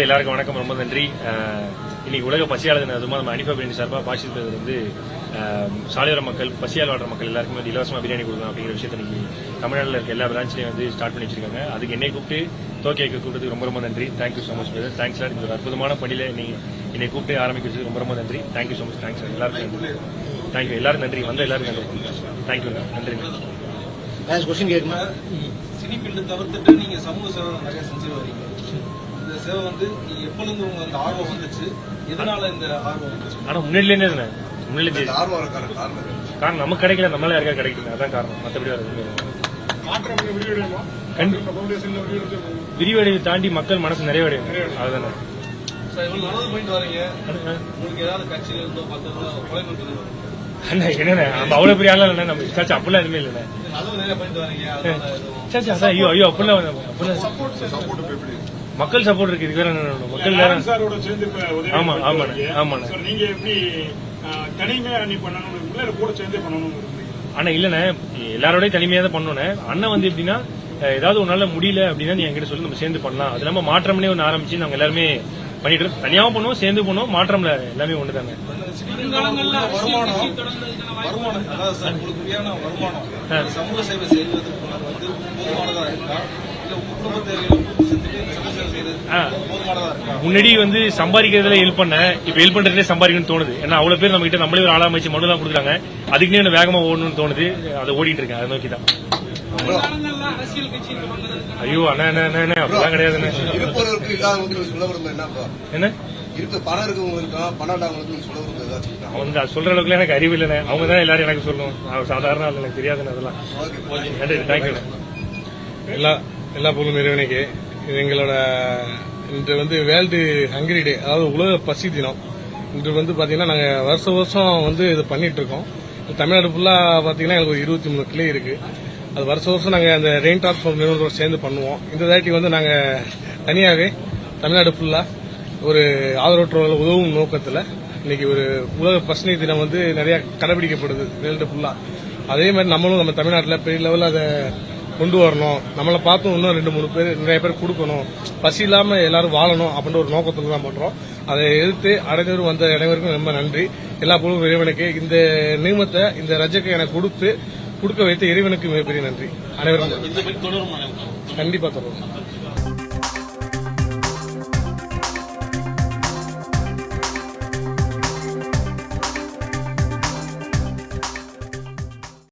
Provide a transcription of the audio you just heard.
எல்லாருக்கும் வணக்கம், ரொம்ப நன்றி. இன்னைக்கு உலக பசியாளர் தினம், அதுவும் நம்ம அனிஃபா பிரியாணி சார்பாக பாஷில் வந்து சாலையோர மக்கள், பசியால் வாழ்ற மக்கள் எல்லாருக்குமே வந்து இலவசமாக பிரியாணி கொடுக்கணும் அப்படிங்கிற விஷயத்தை இன்னைக்கு தமிழ்நாட்டில் இருக்க எல்லா பிரான்ச்லையும் வந்து ஸ்டார்ட் பண்ணி வச்சிருக்காங்க. அதுக்கு என்னை கூப்பிட்டு தோக்கியக்கு கூப்பிட்டதுக்கு ரொம்ப ரொம்ப நன்றி. Thank you so much brother. Thanks sir. இந்த ஒரு அற்புதமான பணியில் என்னை கூப்பிட்டு ஆரம்பிக்கிறது ரொம்ப ரொம்ப நன்றி. Thank you so much. Thanks sir. எல்லாருக்கும் நன்றி. தேங்க்யூ. எல்லாரும் நன்றி. வந்த எல்லாருக்கும் நன்றி. தேங்க்யூ. நன்றி. சினி ஃபீல்டு தவிர்த்துட்டு நீங்க சமூக சேவை நிறைய செஞ்சு வரீங்க. இந்த சேவை வந்து நீங்க எப்பொழுது உங்க அந்த ஆர்வம் வந்துச்சு, எதனால இந்த ஆர்வம் வந்துச்சு? ஆனா முன்னாடிலேருந்தே காரணம் நமக்கு கிடைக்கல, நம்மளால யாருக்கா கிடைக்கல, அதான் காரணம். மற்றபடி விரிவடைவை தாண்டி மக்கள் மனசு நிறைவடையும், அதுதானே. அண்ணா என்னண்ணே, நம்ம அவ்வளவு பெரிய ஆளா இல்ல, நம்ம சாச்சு அப்படிலாம் எதுவுமே இல்லைண்ணே. சாச்சு அதான் ஐயோ ஐயோ அப்படிலாம் மக்கள் சப்போர்ட் இருக்கு. இதுக்கு வேற மக்கள் ஆமா ஆமாண்ணே ஆமாண்ணே. ஆனா இல்லண்ணே, எல்லாரோடய தனிமையா தான் பண்ணோண்ணே. அண்ணன் வந்து எப்படின்னா, ஏதாவது ஒன்னால முடியல அப்படின்னா நீ என்கிட்ட சொல்லி நம்ம சேர்ந்து பண்ணலாம். அது நம்ம மாற்றம்னே ஒன்று ஆரம்பிச்சு நாங்க எல்லாருமே பண்ணிட்டு இருக்கோம். தனியாவும் பண்ணுவோம், சேர்ந்து பண்ணுவோம். மாற்றம்ல எல்லாமே ஒண்ணுதாங்க. முன்னாடி வந்து சம்பாதிக்கிறதுல ஹெல்ப் பண்ண, இப்ப ஹெல்ப் பண்றதுல சம்பாதிக்கணும்னு தோணுது. ஏன்னா அவ்வளவு பேர் நம்ம கிட்ட நம்மளே ஒரு ஆளாமைச்சு மனு எல்லாம் கொடுக்குறாங்க. அதுக்குன்னே என்ன வேகமா ஓடணும்னு தோணுது. அதை ஓடிட்டு இருக்கேன், அதை நோக்கிதான். ஐயோ அண்ணா என்ன அப்படிலாம் கிடையாதுண்ணே. என்ன அவங்க சொல்ற அளவுக்கு எனக்கு அறிவு இல்லைண்ணே. அவங்க தான் எல்லாரும் எனக்கு சொல்லணும். சாதாரண ஆள் எனக்கு தெரியாதுன்னு. அதெல்லாம் நன்றி. தேங்க்யூ. எல்லா பொருளும் இறைவனுக்கு. எங்களோட இன்று வந்து வேர்ல்டு ஹங்கரி டே, அதாவது உலக பசி தினம். இன்று வந்து பாத்தீங்கன்னா நாங்க வருஷம் வந்து இது பண்ணிட்டு இருக்கோம். தமிழ்நாடு ஃபுல்லா பாத்தீங்கன்னா எங்களுக்கு ஒரு 23 கிளை இருக்கு. அது வருஷம் நாங்க அந்த ரெயின் டிரான்ஸ்போர்ட் நிறுவனத்தோட சேர்ந்து பண்ணுவோம். இந்த தாட்டி வந்து நாங்க தனியாவே தமிழ்நாடு ஃபுல்லா ஒரு ஆதரவற்றவர்கள் உதவும் நோக்கத்துல இன்னைக்கு ஒரு உலக பசினை தினம் வந்து நிறைய கடைபிடிக்கப்படுது வேர்ல்டு ஃபுல்லா. அதே மாதிரி நம்மளும் நம்ம தமிழ்நாட்டில் பெரிய லெவலில் அதை கொண்டு வரணும். நம்மளை பார்த்தும் இன்னும் 2-3 பேர் நிறைய பேர் கொடுக்கணும், பசி இல்லாம எல்லாரும் வாழணும் அப்படின்ற ஒரு நோக்கத்துல தான் பண்றோம். அதை எதிர்த்து அனைவரும் வந்த அனைவருக்கும் ரொம்ப நன்றி. எல்லா பொருளும் இறைவனுக்கு. இந்த நியமத்தை இந்த ரஜத்தை எனக்கு கொடுக்க வைத்த இறைவனுக்கு மிகப்பெரிய நன்றி. அனைவரும் கண்டிப்பா தொடரும்.